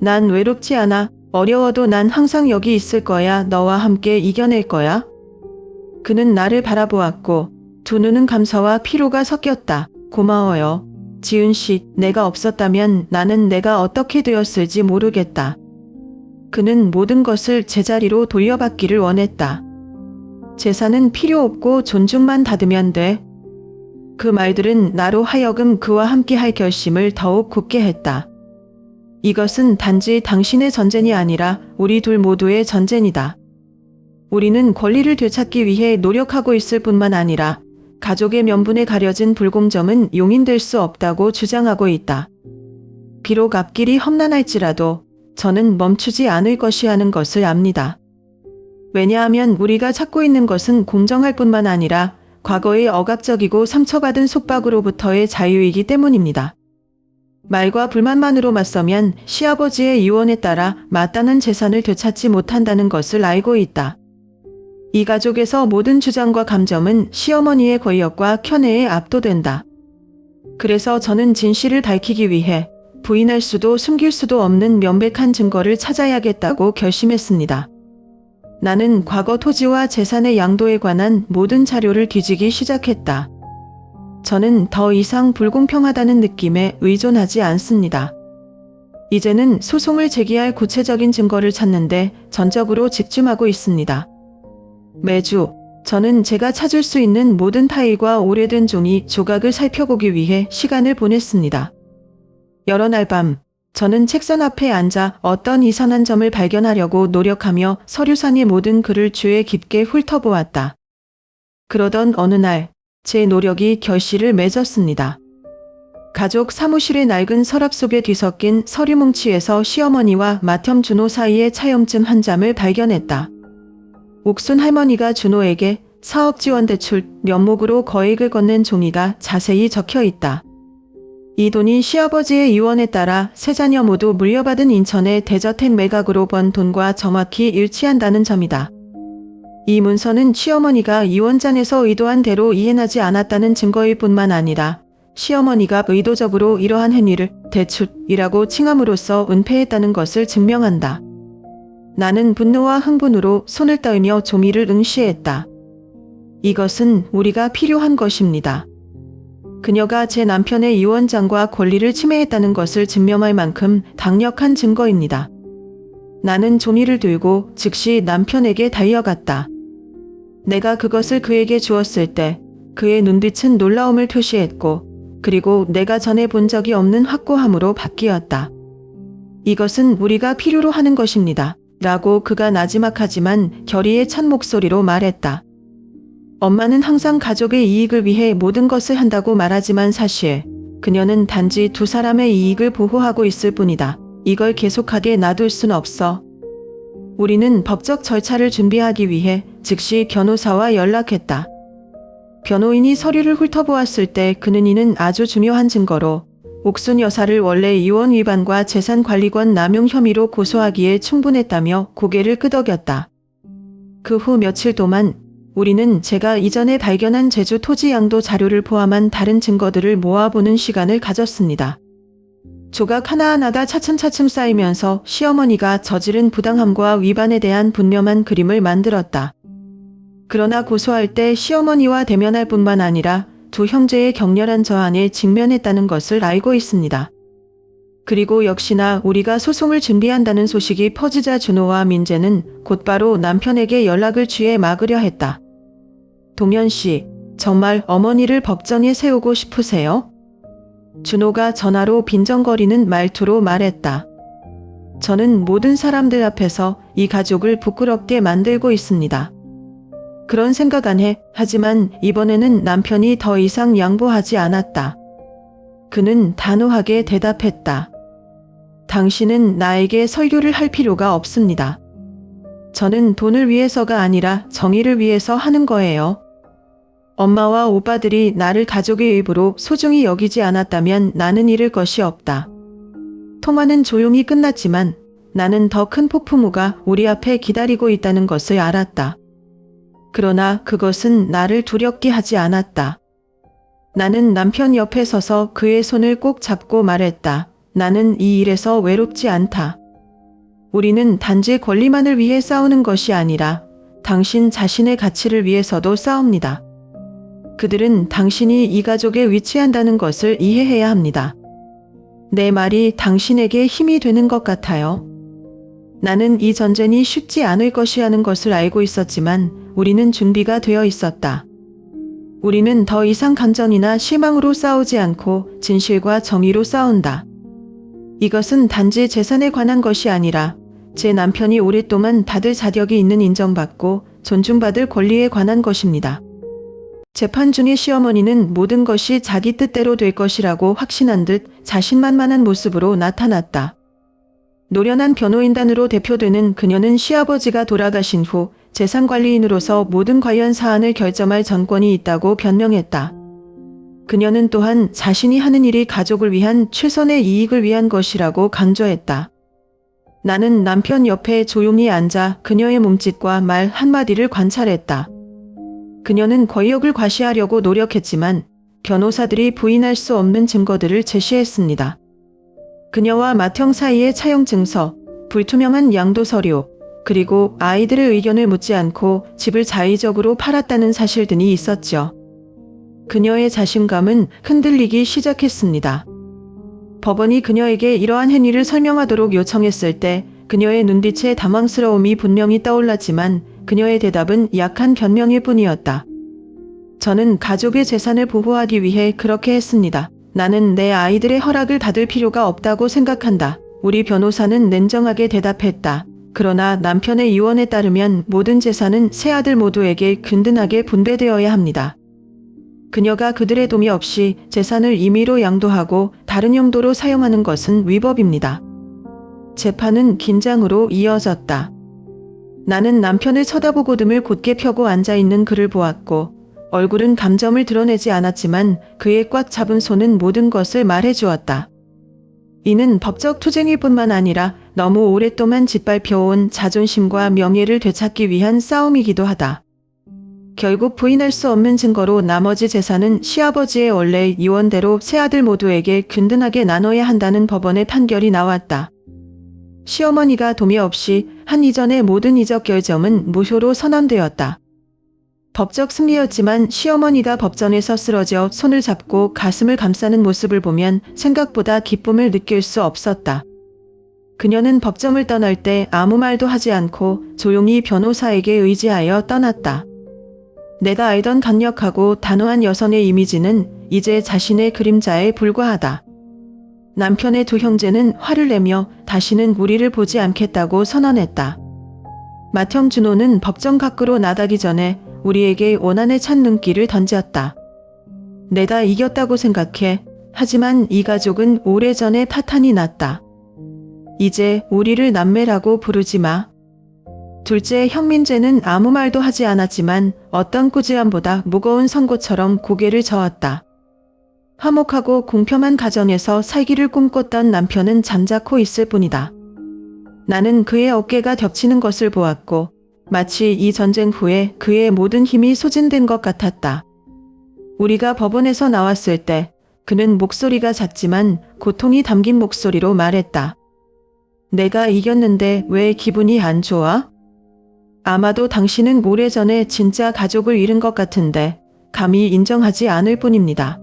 난 외롭지 않아. 어려워도 난 항상 여기 있을 거야. 너와 함께 이겨낼 거야. 그는 나를 바라보았고 두 눈은 감사와 피로가 섞였다. 고마워요. 지은 씨, 내가 없었다면 나는 내가 어떻게 되었을지 모르겠다. 그는 모든 것을 제자리로 돌려받기를 원했다. 재산은 필요 없고 존중만 받으면 돼. 그 말들은 나로 하여금 그와 함께 할 결심을 더욱 굳게 했다. 이것은 단지 당신의 전쟁이 아니라 우리 둘 모두의 전쟁이다. 우리는 권리를 되찾기 위해 노력하고 있을 뿐만 아니라 가족의 명분에 가려진 불공정은 용인될 수 없다고 주장하고 있다. 비록 앞길이 험난할지라도 저는 멈추지 않을 것이라는 것을 압니다. 왜냐하면 우리가 찾고 있는 것은 공정할 뿐만 아니라 과거의 억압적이고 상처받은 속박으로부터의 자유이기 때문입니다. 말과 불만만으로 맞서면 시아버지의 유언에 따라 마땅한 재산을 되찾지 못한다는 것을 알고 있다. 이 가족에서 모든 주장과 감정은 시어머니의 권력과 견해에 압도된다. 그래서 저는 진실을 밝히기 위해 부인할 수도 숨길 수도 없는 명백한 증거를 찾아야겠다고 결심했습니다. 나는 과거 토지와 재산의 양도에 관한 모든 자료를 뒤지기 시작했다. 저는 더 이상 불공평하다는 느낌에 의존하지 않습니다. 이제는 소송을 제기할 구체적인 증거를 찾는데 전적으로 집중하고 있습니다. 매주 저는 제가 찾을 수 있는 모든 파일과 오래된 종이 조각을 살펴보기 위해 시간을 보냈습니다. 여러 날 밤 저는 책선 앞에 앉아 어떤 이상한 점을 발견하려고 노력하며 서류상의 모든 글을 주에 깊게 훑어보았다. 그러던 어느 날 제 노력이 결실을 맺었습니다. 가족 사무실의 낡은 서랍 속에 뒤섞인 서류 뭉치에서 시어머니와 맏형 준호 사이의 차용증 한 장을 발견했다. 옥순 할머니가 준호에게 사업 지원 대출 명목으로 거액을 건넨 종이가 자세히 적혀 있다. 이 돈이 시아버지의 유언에 따라 세 자녀 모두 물려받은 인천의 대저택 매각으로 번 돈과 정확히 일치한다는 점이다. 이 문서는 시어머니가 유언장에서 의도한 대로 이행하지 않았다는 증거일 뿐만 아니라 시어머니가 의도적으로 이러한 행위를 대출이라고 칭함으로써 은폐했다는 것을 증명한다. 나는 분노와 흥분으로 손을 떨며 종이를 응시했다. 이것은 우리가 필요한 것입니다. 그녀가 제 남편의 유언장과 권리를 침해했다는 것을 증명할 만큼 강력한 증거입니다. 나는 종이를 들고 즉시 남편에게 달려갔다. 내가 그것을 그에게 주었을 때 그의 눈빛은 놀라움을 표시했고 그리고 내가 전에 본 적이 없는 확고함으로 바뀌었다. 이것은 우리가 필요로 하는 것입니다. 라고 그가 나지막하지만 결의에 찬 목소리로 말했다. 엄마는 항상 가족의 이익을 위해 모든 것을 한다고 말하지만 사실 그녀는 단지 두 사람의 이익을 보호하고 있을 뿐이다. 이걸 계속하게 놔둘 순 없어. 우리는 법적 절차를 준비하기 위해 즉시 변호사와 연락했다. 변호인이 서류를 훑어보았을 때 그는 이는 아주 중요한 증거로 옥순 여사를 원래 유언 위반과 재산관리권 남용 혐의로 고소하기에 충분했다며 고개를 끄덕였다. 그 후 며칠 동안 우리는 제가 이전에 발견한 제주 토지 양도 자료를 포함한 다른 증거들을 모아보는 시간을 가졌습니다. 조각 하나하나가 차츰차츰 쌓이면서 시어머니가 저지른 부당함과 위반에 대한 분명한 그림을 만들었다. 그러나 고소할 때 시어머니와 대면할 뿐만 아니라 두 형제의 격렬한 저항에 직면했다는 것을 알고 있습니다. 그리고 역시나 우리가 소송을 준비한다는 소식이 퍼지자 준호와 민재는 곧바로 남편에게 연락을 취해 막으려 했다. 동현 씨, 정말 어머니를 법정에 세우고 싶으세요? 준호가 전화로 빈정거리는 말투로 말했다. 저는 모든 사람들 앞에서 이 가족을 부끄럽게 만들고 있습니다. 그런 생각 안 해. 하지만 이번에는 남편이 더 이상 양보하지 않았다. 그는 단호하게 대답했다. 당신은 나에게 설교를 할 필요가 없습니다. 저는 돈을 위해서가 아니라 정의를 위해서 하는 거예요. 엄마와 오빠들이 나를 가족의 일부로 소중히 여기지 않았다면 나는 잃을 것이 없다. 통화는 조용히 끝났지만 나는 더 큰 폭풍우가 우리 앞에 기다리고 있다는 것을 알았다. 그러나 그것은 나를 두렵게 하지 않았다. 나는 남편 옆에 서서 그의 손을 꼭 잡고 말했다. 나는 이 일에서 외롭지 않다. 우리는 단지 권리만을 위해 싸우는 것이 아니라 당신 자신의 가치를 위해서도 싸웁니다. 그들은 당신이 이 가족에 위치한다는 것을 이해해야 합니다. 내 말이 당신에게 힘이 되는 것 같아요. 나는 이 전쟁이 쉽지 않을 것이라는 것을 알고 있었지만 우리는 준비가 되어 있었다. 우리는 더 이상 간전이나 실망으로 싸우지 않고 진실과 정의로 싸운다. 이것은 단지 재산에 관한 것이 아니라 제 남편이 오랫동안 받을 자격이 있는 인정받고 존중받을 권리에 관한 것입니다. 재판 중에 시어머니는 모든 것이 자기 뜻대로 될 것이라고 확신한 듯 자신만만한 모습으로 나타났다. 노련한 변호인단으로 대표되는 그녀는 시아버지가 돌아가신 후 재산관리인으로서 모든 관련 사안을 결정할 전권이 있다고 변명했다. 그녀는 또한 자신이 하는 일이 가족을 위한 최선의 이익을 위한 것이라고 강조했다. 나는 남편 옆에 조용히 앉아 그녀의 몸짓과 말 한마디를 관찰했다. 그녀는 권력을 과시하려고 노력했지만 변호사들이 부인할 수 없는 증거들을 제시했습니다. 그녀와 맏형 사이의 차용 증서, 불투명한 양도 서류, 그리고 아이들의 의견을 묻지 않고 집을 자의적으로 팔았다는 사실 등이 있었죠. 그녀의 자신감은 흔들리기 시작했습니다. 법원이 그녀에게 이러한 행위를 설명하도록 요청했을 때 그녀의 눈빛에 당황스러움이 분명히 떠올랐지만 그녀의 대답은 약한 변명일 뿐이었다. 저는 가족의 재산을 보호하기 위해 그렇게 했습니다. 나는 내 아이들의 허락을 받을 필요가 없다고 생각한다. 우리 변호사는 냉정하게 대답했다. 그러나 남편의 유언에 따르면 모든 재산은 세 아들 모두에게 균등하게 분배되어야 합니다. 그녀가 그들의 동의 없이 재산을 임의로 양도하고 다른 용도로 사용하는 것은 위법입니다. 재판은 긴장으로 이어졌다. 나는 남편을 쳐다보고 등을 곧게 펴고 앉아있는 그를 보았고 얼굴은 감정을 드러내지 않았지만 그의 꽉 잡은 손은 모든 것을 말해주었다. 이는 법적 투쟁일 뿐만 아니라 너무 오랫동안 짓밟혀온 자존심과 명예를 되찾기 위한 싸움이기도 하다. 결국 부인할 수 없는 증거로 나머지 재산은 시아버지의 원래 유언대로 세 아들 모두에게 균등하게 나눠야 한다는 법원의 판결이 나왔다. 시어머니가 동의 없이 한 이전의 모든 이적 결정은 무효로 선언되었다. 법적 승리였지만 시어머니가 법정에서 쓰러져 손을 잡고 가슴을 감싸는 모습을 보면 생각보다 기쁨을 느낄 수 없었다. 그녀는 법정을 떠날 때 아무 말도 하지 않고 조용히 변호사에게 의지하여 떠났다. 내가 알던 강력하고 단호한 여성의 이미지는 이제 자신의 그림자에 불과하다. 남편의 두 형제는 화를 내며 다시는 우리를 보지 않겠다고 선언했다. 맏형 준호는 법정 밖으로 나가기 전에 우리에게 원한에 찬 눈길을 던졌다. 내가 이겼다고 생각해. 하지만 이 가족은 오래전에 파탄이 났다. 이제 우리를 남매라고 부르지 마. 둘째 형민재는 아무 말도 하지 않았지만 어떤 꾸지람보다 무거운 선고처럼 고개를 저었다. 화목하고 공평한 가정에서 살기를 꿈꿨던 남편은 잠자코 있을 뿐이다. 나는 그의 어깨가 겹치는 것을 보았고 마치 이 전쟁 후에 그의 모든 힘이 소진된 것 같았다. 우리가 법원에서 나왔을 때 그는 목소리가 작지만 고통이 담긴 목소리로 말했다. 내가 이겼는데 왜 기분이 안 좋아? 아마도 당신은 오래전에 진짜 가족을 잃은 것 같은데 감히 인정하지 않을 뿐입니다.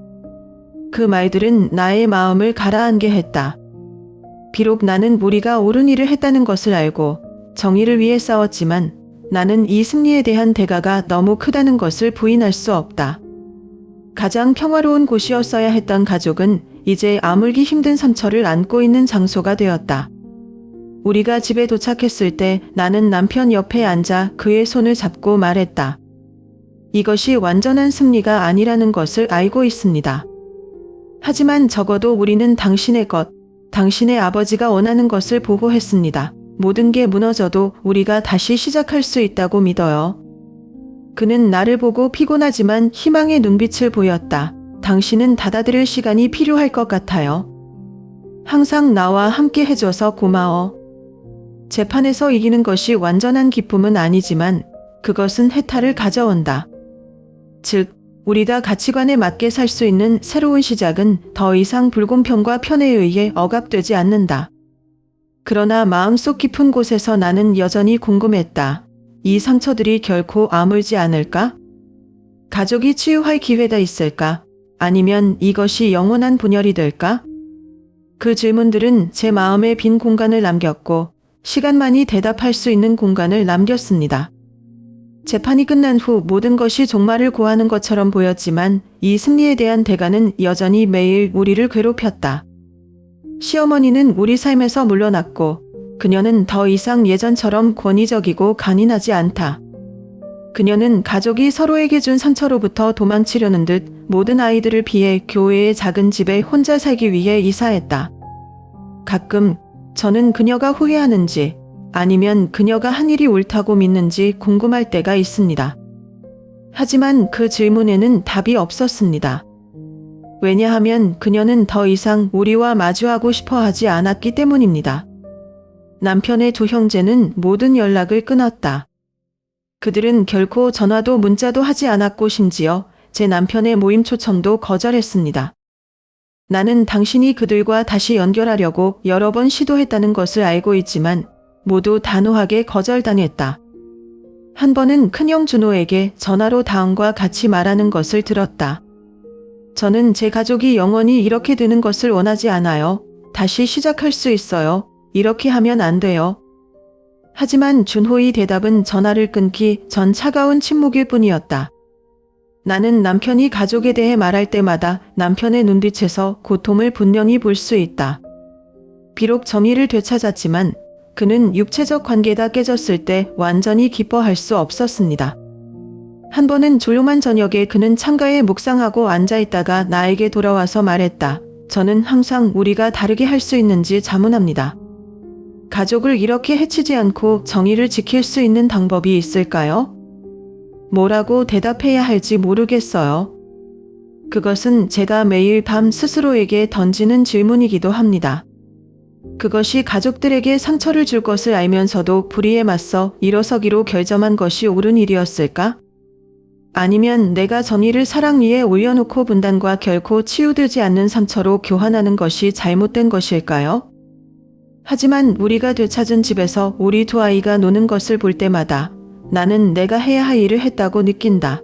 그 말들은 나의 마음을 가라앉게 했다. 비록 나는 우리가 옳은 일을 했다는 것을 알고 정의를 위해 싸웠지만 나는 이 승리에 대한 대가가 너무 크다는 것을 부인할 수 없다. 가장 평화로운 곳이었어야 했던 가족은 이제 아물기 힘든 상처를 안고 있는 장소가 되었다. 우리가 집에 도착했을 때 나는 남편 옆에 앉아 그의 손을 잡고 말했다. 이것이 완전한 승리가 아니라는 것을 알고 있습니다. 하지만 적어도 우리는 당신의 것, 당신의 아버지가 원하는 것을 보고했습니다. 모든 게 무너져도 우리가 다시 시작할 수 있다고 믿어요. 그는 나를 보고 피곤하지만 희망의 눈빛을 보였다. 당신은 받아들일 시간이 필요할 것 같아요. 항상 나와 함께 해줘서 고마워. 재판에서 이기는 것이 완전한 기쁨은 아니지만 그것은 해탈을 가져온다. 즉, 우리가 가치관에 맞게 살 수 있는 새로운 시작은 더 이상 불공평과 편에 의해 억압되지 않는다. 그러나 마음속 깊은 곳에서 나는 여전히 궁금했다. 이 상처들이 결코 아물지 않을까? 가족이 치유할 기회가 있을까? 아니면 이것이 영원한 분열이 될까? 그 질문들은 제 마음에 빈 공간을 남겼고 시간만이 대답할 수 있는 공간을 남겼습니다. 재판이 끝난 후 모든 것이 종말을 고하는 것처럼 보였지만 이 승리에 대한 대가는 여전히 매일 우리를 괴롭혔다. 시어머니는 우리 삶에서 물러났고 그녀는 더 이상 예전처럼 권위적이고 간인하지 않다. 그녀는 가족이 서로에게 준 상처로부터 도망치려는 듯 모든 아이들을 피해 교회의 작은 집에 혼자 살기 위해 이사했다. 가끔 저는 그녀가 후회하는지 아니면 그녀가 한 일이 옳다고 믿는지 궁금할 때가 있습니다. 하지만 그 질문에는 답이 없었습니다. 왜냐하면 그녀는 더 이상 우리와 마주하고 싶어 하지 않았기 때문입니다. 남편의 두 형제는 모든 연락을 끊었다. 그들은 결코 전화도 문자도 하지 않았고 심지어 제 남편의 모임 초청도 거절했습니다. 나는 당신이 그들과 다시 연결하려고 여러 번 시도했다는 것을 알고 있지만 모두 단호하게 거절당했다. 한 번은 큰형 준호에게 전화로 다음과 같이 말하는 것을 들었다. 저는 제 가족이 영원히 이렇게 되는 것을 원하지 않아요. 다시 시작할 수 있어요. 이렇게 하면 안 돼요. 하지만 준호의 대답은 전화를 끊기 전 차가운 침묵일 뿐이었다. 나는 남편이 가족에 대해 말할 때마다 남편의 눈빛에서 고통을 분명히 볼 수 있다. 비록 정의를 되찾았지만 그는 육체적 관계가 깨졌을 때 완전히 기뻐할 수 없었습니다. 한 번은 조용한 저녁에 그는 창가에 묵상하고 앉아있다가 나에게 돌아와서 말했다. 저는 항상 우리가 다르게 할 수 있는지 자문합니다. 가족을 이렇게 해치지 않고 정의를 지킬 수 있는 방법이 있을까요? 뭐라고 대답해야 할지 모르겠어요. 그것은 제가 매일 밤 스스로에게 던지는 질문이기도 합니다. 그것이 가족들에게 상처를 줄 것을 알면서도 불의에 맞서 일어서기로 결정한 것이 옳은 일이었을까? 아니면 내가 정의를 사랑 위에 올려놓고 분단과 결코 치유되지 않는 상처로 교환하는 것이 잘못된 것일까요? 하지만 우리가 되찾은 집에서 우리 두 아이가 노는 것을 볼 때마다 나는 내가 해야 할 일을 했다고 느낀다.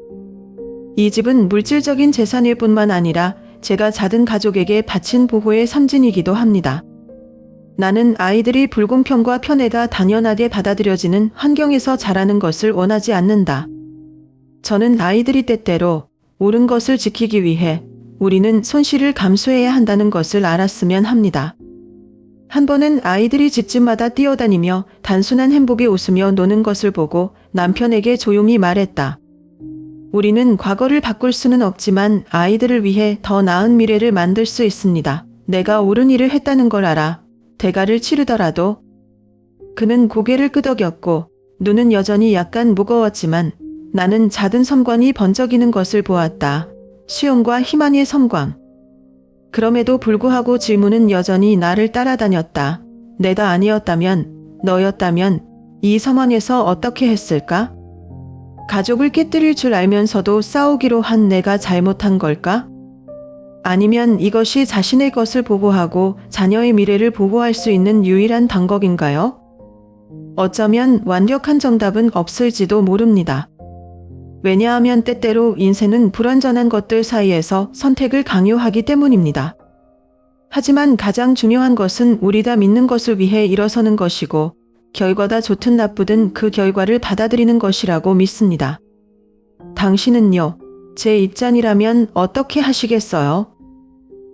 이 집은 물질적인 재산일 뿐만 아니라 제가 작은 가족에게 바친 보호의 상징이기도 합니다. 나는 아이들이 불공평과 편애가 당연하게 받아들여지는 환경에서 자라는 것을 원하지 않는다. 저는 아이들이 때때로 옳은 것을 지키기 위해 우리는 손실을 감수해야 한다는 것을 알았으면 합니다. 한 번은 아이들이 집집마다 뛰어다니며 단순한 행복에 웃으며 노는 것을 보고 남편에게 조용히 말했다. 우리는 과거를 바꿀 수는 없지만 아이들을 위해 더 나은 미래를 만들 수 있습니다. 내가 옳은 일을 했다는 걸 알아. 대가를 치르더라도. 그는 고개를 끄덕였고 눈은 여전히 약간 무거웠지만 나는 작은 섬광이 번쩍이는 것을 보았다. 시온과 희망의 섬광. 그럼에도 불구하고 질문은 여전히 나를 따라다녔다. 내가 아니었다면, 너였다면 이 섬원에서 어떻게 했을까? 가족을 깨뜨릴 줄 알면서도 싸우기로 한 내가 잘못한 걸까? 아니면 이것이 자신의 것을 보호하고 자녀의 미래를 보호할 수 있는 유일한 방법인가요? 어쩌면 완벽한 정답은 없을지도 모릅니다. 왜냐하면 때때로 인생은 불완전한 것들 사이에서 선택을 강요하기 때문입니다. 하지만 가장 중요한 것은 우리 다 믿는 것을 위해 일어서는 것이고 결과가 좋든 나쁘든 그 결과를 받아들이는 것이라고 믿습니다. 당신은요, 제 입장이라면 어떻게 하시겠어요?